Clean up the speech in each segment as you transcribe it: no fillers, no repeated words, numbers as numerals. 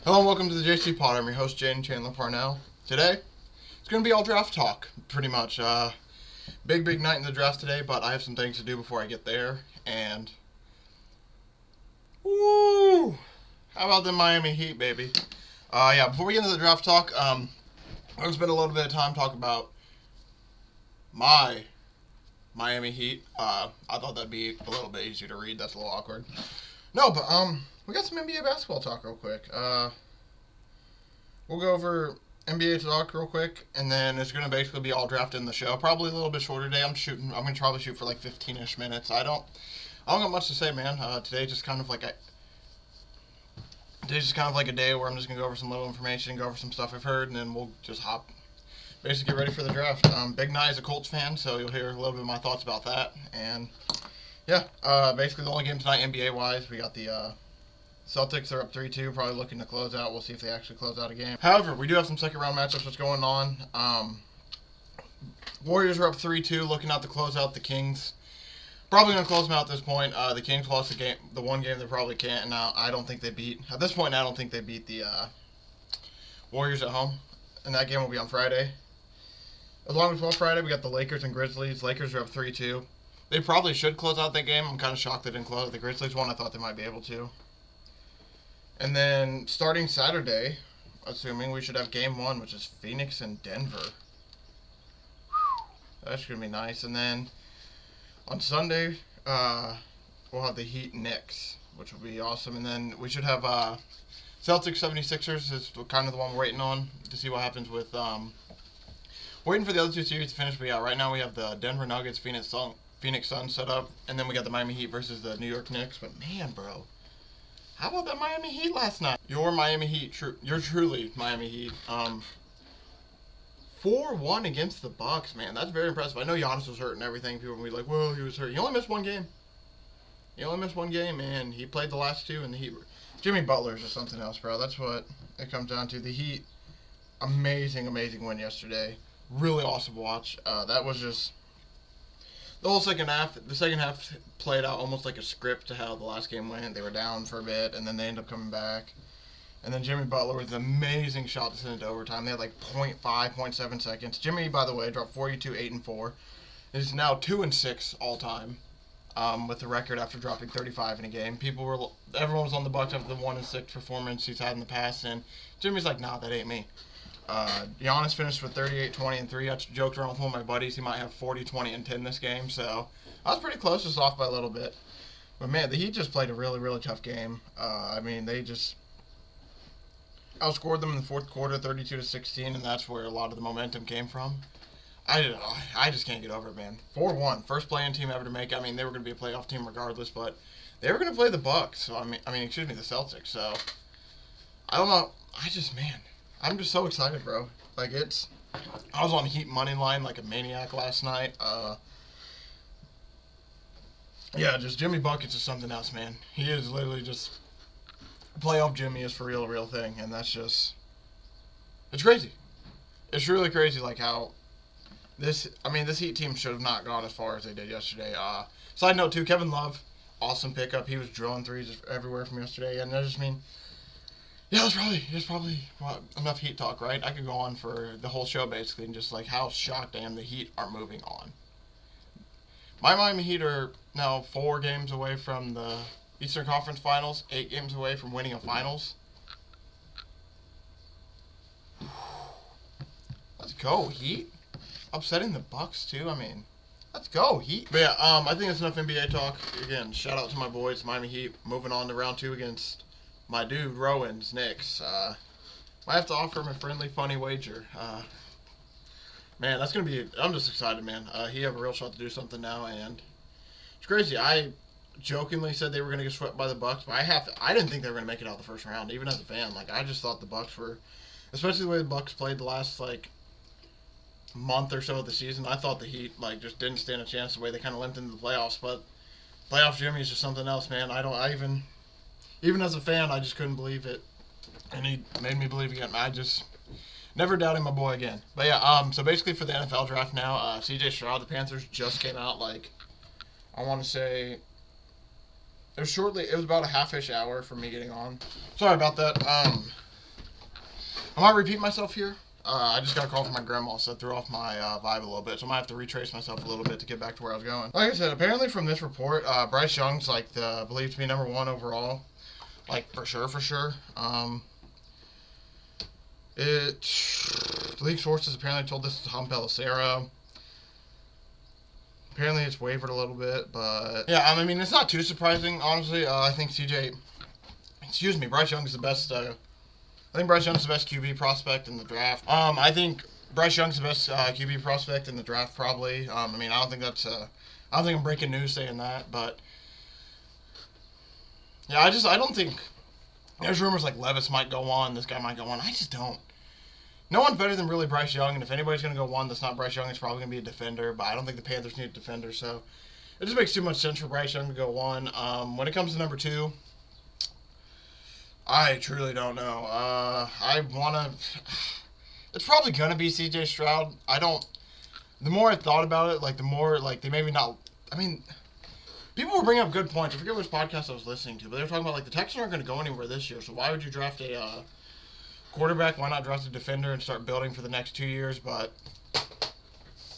Hello and welcome to the JCPod. I'm your host, Jaden Chandler Parnell. Today, it's going to be all draft talk, pretty much. Big night in the draft today, but I have some things to do before I get there. And, woo! How about the Miami Heat, baby? Before we get into the draft talk, I'm going to spend a little bit of time talking about my Miami Heat. I thought that'd be a little bit easier to read. That's a little awkward. No, but, we got some NBA basketball talk real quick. We'll go over NBA talk real quick, and then it's going to basically be all drafted in the show. Probably a little bit shorter day. I'm going to probably shoot for like 15-ish minutes. I don't got much to say, man. Today's just kind of like a day where I'm just going to go over some little information, go over some stuff I've heard, and then we'll just basically get ready for the draft. Big Nye is a Colts fan, so you'll hear a little bit of my thoughts about that. And, basically the only game tonight NBA-wise, we got the Celtics are up 3-2, probably looking to close out. We'll see if they actually close out a game. However, we do have some second-round matchups that's going on. Warriors are up 3-2, looking out to close out the Kings. Probably going to close them out at this point. The Kings lost the one game they probably can't, and now I don't think they beat the Warriors at home. And that game will be on Friday. Along with Friday, we got the Lakers and Grizzlies. Lakers are up 3-2. They probably should close out that game. I'm kind of shocked they didn't close out the Grizzlies one. I thought they might be able to. And then starting Saturday, assuming we should have game 1, which is Phoenix and Denver. That's going to be nice. And then on Sunday, we'll have the Heat Knicks, which will be awesome. And then we should have Celtics 76ers is kind of the one we're waiting on to see what happens with waiting for the other two series to finish. But yeah, right now we have the Denver Nuggets, Phoenix Suns set up. And then we got the Miami Heat versus the New York Knicks. But man, bro. How about that Miami Heat last night? You're Miami Heat. You're truly Miami Heat. 4-1 against the Bucks, man. That's very impressive. I know Giannis was hurt and everything. People will be like, well, he was hurt. He only missed one game. And he played the last two, and the Heat. Jimmy Butler is just something else, bro. That's what it comes down to. The Heat, amazing win yesterday. Really awesome watch. That was just the whole second half. The second half played out almost like a script to how the last game went. They were down for a bit, and then they ended up coming back. And then Jimmy Butler with an amazing shot to send it to overtime. They had like 0.5, 0.7 seconds. Jimmy, by the way, dropped 42, 8, and 4. Is now 2 and 6 all time, with the record after dropping 35 in a game. Everyone was on the Bucks after the 1 and 6 performance he's had in the past, and Jimmy's like, nah, that ain't me. Giannis finished with 38, 20, and 3. I joked around with one of my buddies. He might have 40, 20, and 10 this game. So I was pretty close, just off by a little bit. But, man, the Heat just played a really tough game. They just outscored them in the fourth quarter, 32-16, and that's where a lot of the momentum came from. I just can't get over it, man. 4-1, first play-in team ever to make it. They were going to be a playoff team regardless, but they were going to play the Bucks. So the Celtics. So I don't know. I'm just so excited, bro. I was on Heat money line like a maniac last night. Just Jimmy Buckets is something else, man. He is literally just playoff Jimmy is for real, a real thing, and that's just it's crazy. It's really crazy, like how this Heat team should have not gone as far as they did yesterday. Side note too, Kevin Love, awesome pickup. He was drilling threes everywhere from yesterday, and there's probably enough Heat talk, right? I could go on for the whole show, basically, and just, like, how shocked I am the Heat are moving on. My Miami Heat are now 4 games away from the Eastern Conference Finals, 8 games away from winning a Finals. Let's go, Heat. Upsetting the Bucks, too. Let's go, Heat. But, yeah, I think that's enough NBA talk. Again, shout out to my boys, Miami Heat, moving on to round 2 against my dude, Rowan's Knicks. Might have to offer him a friendly, funny wager. Man, that's going to be... I'm just excited, man. He have a real shot to do something now, and it's crazy. I jokingly said they were going to get swept by the Bucks, but I didn't think they were going to make it out the first round, even as a fan. I just thought the Bucks were... Especially the way the Bucks played the last, month or so of the season. I thought the Heat, just didn't stand a chance the way they kind of limped into the playoffs, but playoff Jimmy is just something else, man. Even as a fan, I just couldn't believe it. And he made me believe again. I just never doubting my boy again. But yeah, so basically for the NFL draft now, C.J. Stroud, the Panthers just came out, I want to say, it was about a half-ish hour for me getting on. Sorry about that. I might repeat myself here. I just got a call from my grandma, so that threw off my vibe a little bit. So I might have to retrace myself a little bit to get back to where I was going. Like I said, apparently from this report, Bryce Young's like believed to be number 1 overall. Like for sure. League sources apparently told this to Tom Pelissero. Apparently it's wavered a little bit, but yeah, I mean it's not too surprising, honestly. I think Bryce Young is the best. I think Bryce Young's the best QB prospect in the draft. I think Bryce Young's the best QB prospect in the draft, probably. I mean, I don't think I'm breaking news saying that, but yeah, I don't think. There's rumors like Levis might go on, this guy might go on. I just don't. No one's better than really Bryce Young, and if anybody's going to go one that's not Bryce Young, it's probably going to be a defender, but I don't think the Panthers need a defender, so it just makes too much sense for Bryce Young to go one. When it comes to number 2, I truly don't know. It's probably going to be C.J. Stroud. The more I thought about it, like, the more, like, they maybe not, I mean, people were bringing up good points. I forget which podcast I was listening to, but they were talking about, like, the Texans aren't going to go anywhere this year, so why would you draft a quarterback? Why not draft a defender and start building for the next 2 years? But,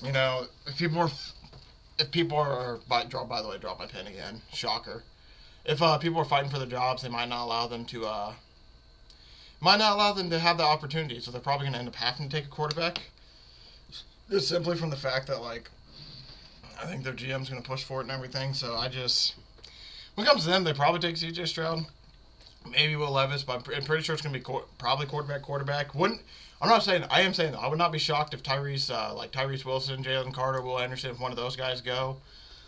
you know, if people are, by the way, drop my pen again. Shocker. If people are fighting for their jobs, they might not allow them to have the opportunity. So they're probably going to end up having to take a quarterback. Just simply from the fact that, like, I think their GM's going to push for it and everything. So when it comes to them, they probably take C.J. Stroud. Maybe Will Levis, but I'm pretty sure it's going to be probably quarterback. I am saying that I would not be shocked if Tyrese Wilson, Jalen Carter, Will Anderson, if one of those guys go.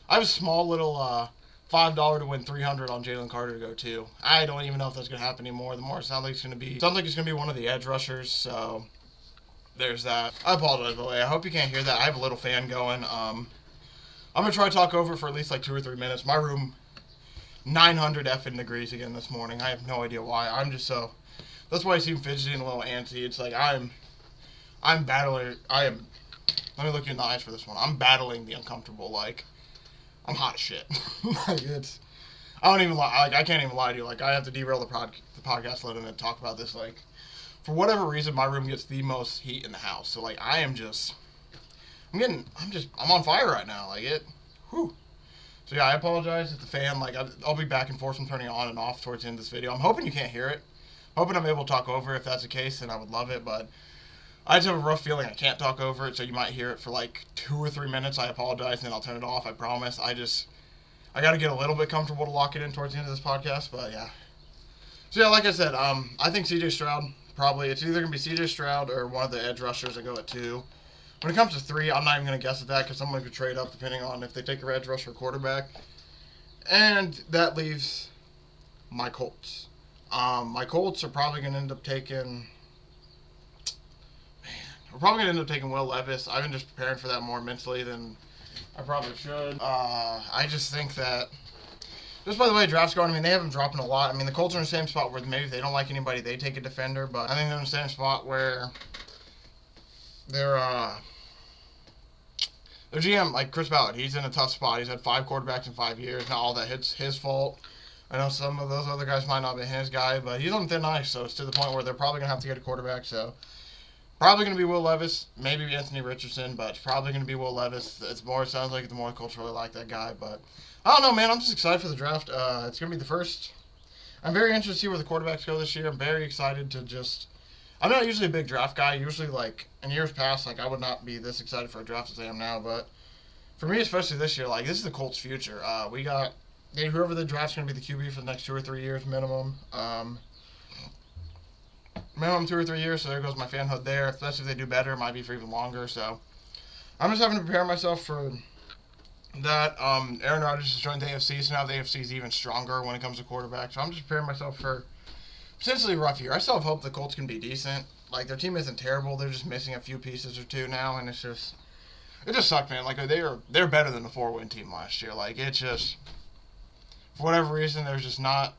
I have a small little $5 to win $300 on Jalen Carter to go too. I don't even know if that's going to happen anymore. The more it sounds like it's going to be one of the edge rushers. So there's that. I apologize, by the way. I hope you can't hear that. I have a little fan going. I'm going to try to talk over for at least like 2 or 3 minutes. My room, 900 effing degrees again this morning. I have no idea why. That's why I seem fidgety and a little antsy. It's like I'm battling. Let me look you in the eyes for this one. I'm battling the uncomfortable. Like, I'm hot as shit. Like, I don't even lie. Like, I can't even lie to you. Like, I have to derail the podcast a little bit and talk about this. Like, for whatever reason, my room gets the most heat in the house. So, like, I'm on fire right now. Like, whew. So, yeah, I apologize if the fan, like, I'll be back and forth from turning it on and off towards the end of this video. I'm hoping you can't hear it. Hoping I'm able to talk over. If that's the case, then I would love it, but I just have a rough feeling I can't talk over it, so you might hear it for like 2 or 3 minutes. I apologize, and then I'll turn it off. I promise. I got to get a little bit comfortable to lock it in towards the end of this podcast, but yeah. So yeah, like I said, I think C.J. Stroud, probably, it's either going to be C.J. Stroud or one of the edge rushers that go at 2. When it comes to 3, I'm not even going to guess at that because someone could trade up depending on if they take a edge rusher or quarterback. And that leaves my Colts. My Colts are probably going to end up taking... We're probably going to end up taking Will Levis. I've been just preparing for that more mentally than I probably should. I just think that, just by the way, draft's going, I mean, they have them dropping a lot. I mean, the Colts are in the same spot where maybe if they don't like anybody, they take a defender. But I think they're in the same spot where their GM, like Chris Ballard, he's in a tough spot. He's had 5 quarterbacks in 5 years. Not all that hits his fault. I know some of those other guys might not be his guy, but he's on thin ice, so it's to the point where they're probably going to have to get a quarterback. So probably going to be Will Levis, maybe Anthony Richardson, but it's probably going to be Will Levis. It sounds like the more the Colts really like that guy. But I don't know, man. I'm just excited for the draft. It's going to be the first. I'm very interested to see where the quarterbacks go this year. I'm very excited to just. I'm not usually a big draft guy. Usually, like in years past, like I would not be this excited for a draft as I am now. But for me, especially this year, like this is the Colts' future. We got whoever the draft's going to be the QB for the next 2 or 3 years minimum. Minimum 2 or 3 years, so there goes my fanhood there. Especially if they do better, it might be for even longer. So I'm just having to prepare myself for that. Aaron Rodgers has joined the AFC, so now the AFC is even stronger when it comes to quarterback. So I'm just preparing myself for potentially a rough year. I still have hope the Colts can be decent. Like, their team isn't terrible. They're just missing a few pieces or two now, and it just sucked, man. Like, they're better than the 4-win team last year. Like, it just, for whatever reason, there's just not.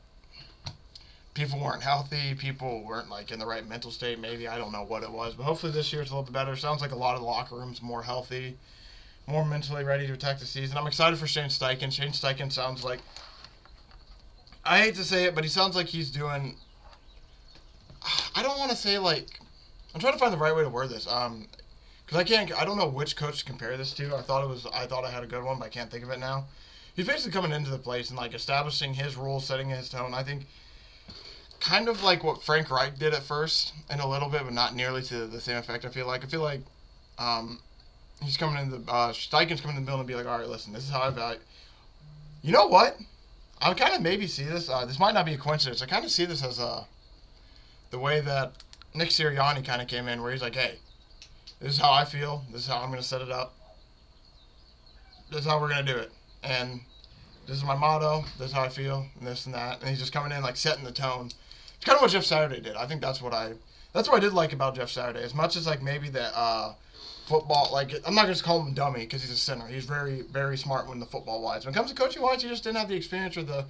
People weren't healthy. People weren't, like, in the right mental state, maybe. I don't know what it was. But hopefully this year's a little bit better. Sounds like a lot of the locker room's more healthy, more mentally ready to attack the season. I'm excited for Shane Steichen. Shane Steichen sounds like, I hate to say it, but he sounds like he's doing, I don't want to say, like, I'm trying to find the right way to word this. Because I don't know which coach to compare this to. I thought I had a good one, but I can't think of it now. He's basically coming into the place and like establishing his rules, setting his tone. I think kind of like what Frank Reich did at first, in a little bit, but not nearly to the same effect. I feel like he's coming in the Steichen's coming in the building and be like, all right, listen, this is how I value. You know what? I kind of maybe see this. This might not be a coincidence. I kind of see this as the way that Nick Sirianni kind of came in, where he's like, hey, this is how I feel. This is how I'm going to set it up. This is how we're going to do it. And this is my motto. This is how I feel. And this and that. And he's just coming in, like, setting the tone. It's kind of what Jeff Saturday did. I think that's what I did like about Jeff Saturday. As much as, like, maybe that football, like, I'm not going to call him a dummy because he's a center. He's very, very smart when the football-wise. When it comes to coaching-wise, he just didn't have the experience or the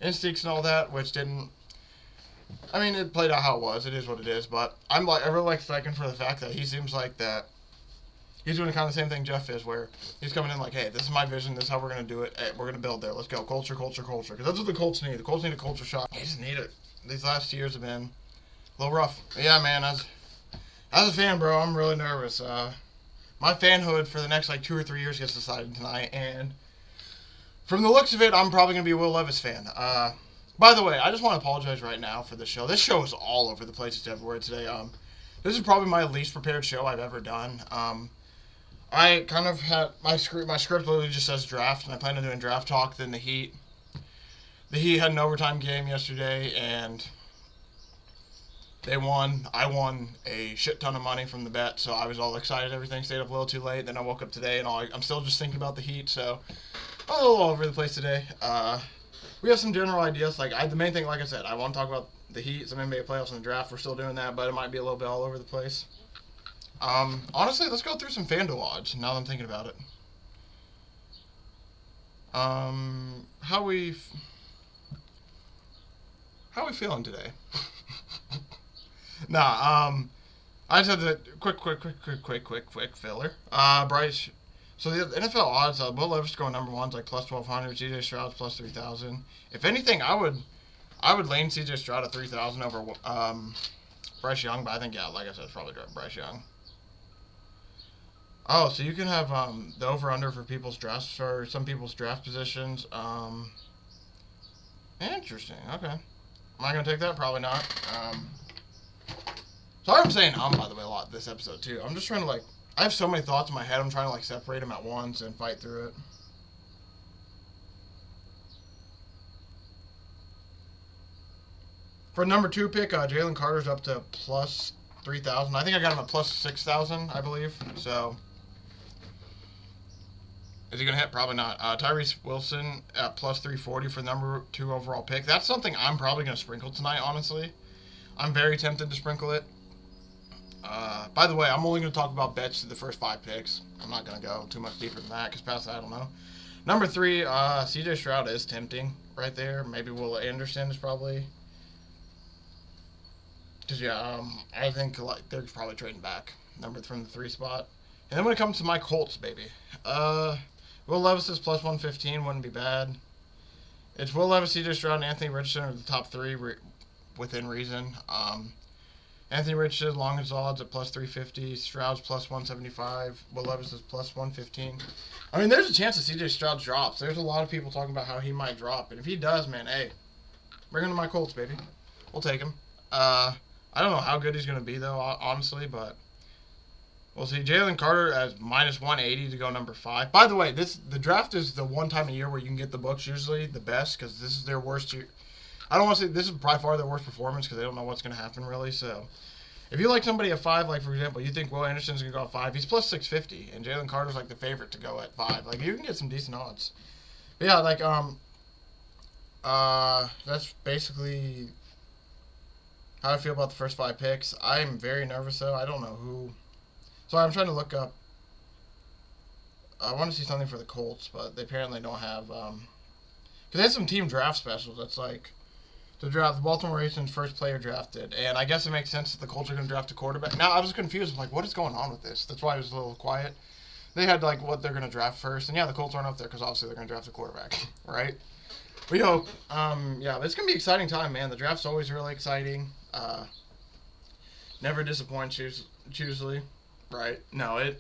instincts and all that, which didn't. I mean, it played out how it was. It is what it is. But I really like Steichen for the fact that he seems like that he's doing kind of the same thing Jeff is, where he's coming in like, hey, this is my vision. This is how we're going to do it. Hey, we're going to build there. Let's go. Culture, culture, culture. Because that's what the Colts need. The Colts need a culture shock. They just need it. These last years have been a little rough. But yeah, man, as a fan, bro, I'm really nervous. My fanhood for the next, like, 2 or 3 years gets decided tonight. And from the looks of it, I'm probably going to be a Will Levis fan. By the way, I just want to apologize right now for this show. This show is all over the place. It's everywhere today. This is probably my least prepared show I've ever done. I kind of had my script literally just says draft, and I plan on doing draft talk. Then the Heat had an overtime game yesterday, and they won. I won a shit ton of money from the bet, so I was all excited. Everything stayed up a little too late. Then I woke up today, and I'm still just thinking about the Heat. So I'm a little all over the place today. We have some general ideas. Like the main thing, like I said, I want to talk about the Heat, some NBA playoffs, and the draft. We're still doing that, but it might be a little bit all over the place. Honestly, let's go through some FanDuel odds. Now that I'm thinking about it. How we feeling today? I just had the quick filler. Bryce. So the NFL odds, Will Levis going number one's like plus 1,200. CJ Stroud's plus 3,000. If anything, I would lean CJ Stroud at 3,000 over Bryce Young, but I think, yeah, like I said, it's probably Bryce Young. Oh, so you can have the over/under for people's drafts, for some people's draft positions. Interesting. Okay. Am I gonna take that? Probably not. Sorry, I'm saying by the way a lot this episode too. I'm just trying to I have so many thoughts in my head. I'm trying to separate them at once and fight through it. For number 2 pick, Jalen Carter's up to plus 3,000. I think I got him at plus 6,000, I believe. So, is he going to hit? Probably not. Tyrese Wilson at plus 340 for number 2 overall pick. That's something I'm probably going to sprinkle tonight, honestly. I'm very tempted to sprinkle it. By the way, I'm only going to talk about bets to the first 5 picks. I'm not going to go too much deeper than that, because past that, I don't know. Number 3, CJ Stroud is tempting right there. Maybe Will Anderson is probably... Because, yeah, I think they're probably trading back from the 3 spot. And then when it comes to my Colts, baby, Will Levis is plus 115, wouldn't be bad. It's Will Levis, C.J. Stroud, and Anthony Richardson are the top 3 within reason. Anthony Richardson, longest odds at plus 350. Stroud's plus 175. Will Levis is plus 115. I mean, there's a chance that C.J. Stroud drops. There's a lot of people talking about how he might drop. And if he does, man, hey, bring him to my Colts, baby. We'll take him. I don't know how good he's going to be, though, honestly, but we'll see. Jalen Carter as minus 180 to go number 5. By the way, the draft is the one time a year where you can get the books usually the best, because this is their worst year. I don't want to say this is by far their worst performance, because they don't know what's going to happen, really. So if you like somebody at 5, like, for example, you think Will Anderson's going to go at 5, he's plus 650, and Jalen Carter's, the favorite to go at 5. You can get some decent odds. But, yeah, that's basically how I feel about the first 5 picks. I'm very nervous, though. I don't know who. Sorry, I'm trying to look up. I want to see something for the Colts, but they apparently don't have. Because they have some team draft specials. That's to draft the Baltimore Ravens first player drafted. And I guess it makes sense that the Colts are going to draft a quarterback. Now, I was confused. I'm what is going on with this? That's why I was a little quiet. They had, what they're going to draft first. And, yeah, the Colts aren't up there because obviously they're going to draft a quarterback, right? We hope. Yeah, it's going to be an exciting time, man. The draft's always really exciting. Never disappoints usually. Right? No,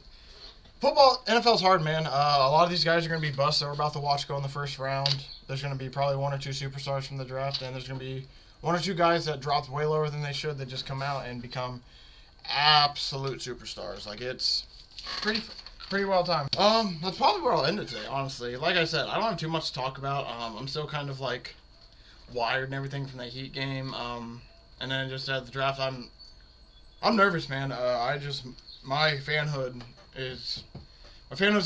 football, NFL's hard, man. A lot of these guys are going to be busts that we're about to watch go in the first round. There's going to be probably one or two superstars from the draft, and there's going to be one or two guys that dropped way lower than they should that just come out and become absolute superstars. Like, it's pretty well timed. That's probably where I'll end it today, honestly. Like I said, I don't have too much to talk about. I'm still kind of like wired and everything from the Heat game. And then just at the draft, I'm nervous, man. My fanhood's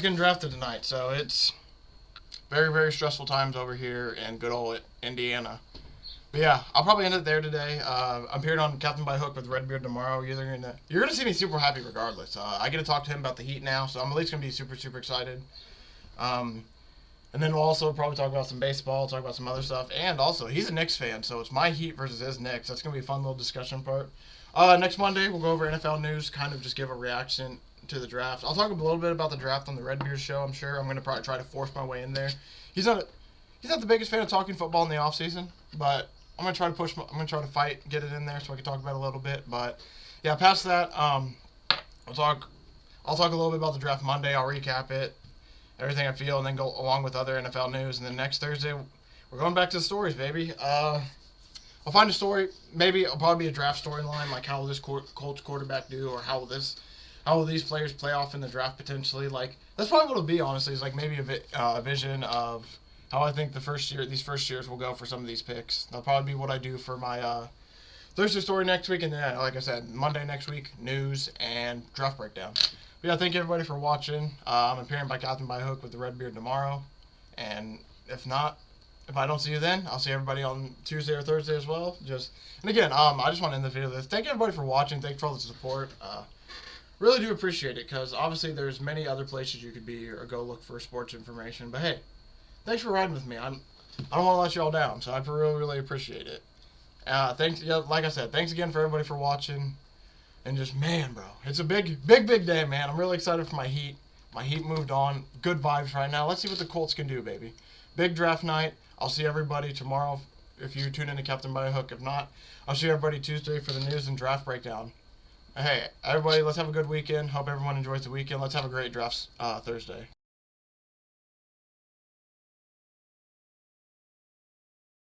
getting drafted tonight, so it's very, very stressful times over here in good old Indiana. But yeah, I'll probably end it there today. I'm appearing on Captain by Hook with Redbeard tomorrow. You're gonna see me super happy regardless. I get to talk to him about the Heat now, so I'm at least gonna be super, super excited. And then we'll also probably talk about some baseball, talk about some other stuff, and also he's a Knicks fan, so it's my Heat versus his Knicks. That's gonna be a fun little discussion part. Next Monday we'll go over NFL news, kind of just give a reaction to the draft. I'll talk a little bit about the draft on the Redbeard show. I'm sure I'm gonna probably try to force my way in there. He's not the biggest fan of talking football in the off season, but I'm gonna try to fight, get it in there so I can talk about it a little bit. But yeah, past that, I'll talk a little bit about the draft Monday. I'll recap it, everything I feel, and then go along with other NFL news. And then next Thursday, we're going back to the stories, baby. I'll find a story. Maybe it'll probably be a draft storyline, like how will this Colts quarterback do, or how will these players play off in the draft potentially. Like, that's probably what it'll be, honestly, is like maybe a vision of how I think these first years will go for some of these picks. That'll probably be what I do for my Thursday story next week, and then, like I said, Monday next week, news and draft breakdown. But yeah, thank you everybody for watching. I'm appearing by Captain by Hook with the Redbeard tomorrow, and if I don't see you then, I'll see everybody on Tuesday or Thursday as well. And again, I just want to end the video with this. Thank you everybody for watching. Thanks for all the support. Really do appreciate it, because obviously there's many other places you could be or go look for sports information. But hey, thanks for riding with me. I don't want to let you all down, so I really, really appreciate it. Thanks. Yeah, like I said, thanks again for everybody for watching. And just, man, bro, it's a big, big, big day, man. I'm really excited for my Heat. My Heat moved on. Good vibes right now. Let's see what the Colts can do, baby. Big draft night. I'll see everybody tomorrow if you tune in to Captain by Hook. If not, I'll see everybody Tuesday for the news and draft breakdown. Hey, everybody, let's have a good weekend. Hope everyone enjoys the weekend. Let's have a great draft Thursday.